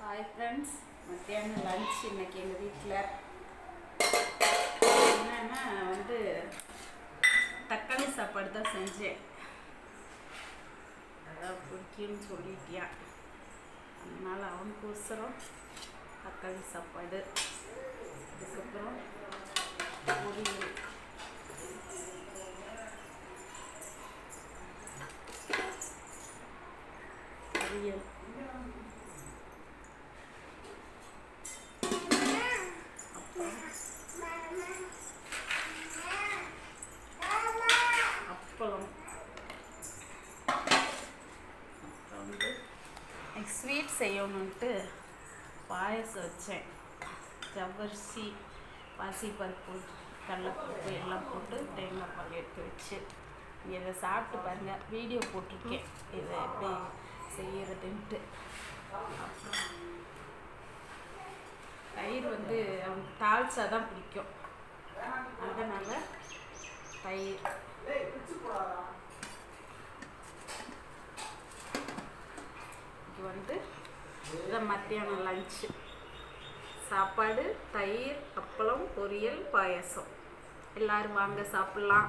Hi friends, மத்தியானம் lunch இன்னைக்கு எங்கள் வீட்டில் என்னென்னா தக்காளி சாப்பாடு தான் செஞ்சேன். அதான் பிடிக்கும்னு சொல்லிட்டியா, அதனால் அவனுக்கோசரம் தக்காளி சாப்பாடு, அதுக்கப்புறம் பொரியல். அப்பளம். அப்புறம் ஸ்வீட் செய்யணுன்ட்டு பாயசம் வச்சேன். ஜவ்வரிசி, பாசிப்பருப்பு, கடலைப்பருப்பு எல்லாம் போட்டு தேங்காய் பால் எடுத்து வச்சு இதை சாப்பிட்டு பாருங்கள். வீடியோ போட்டிருக்கேன் இதை எப்படி செய்கிறதுன்ட்டு. அப்புறம் தயிர் அவனுக்கு தாளிச்சா தான் பிடிக்கும், அதனால் தயிர். இது இதான் மத்தியானம் லஞ்சு சாப்பாடு. தயிர், அப்பளம், பொரியல், பாயாசம். எல்லோரும் வாங்க சாப்பிட்லாம்.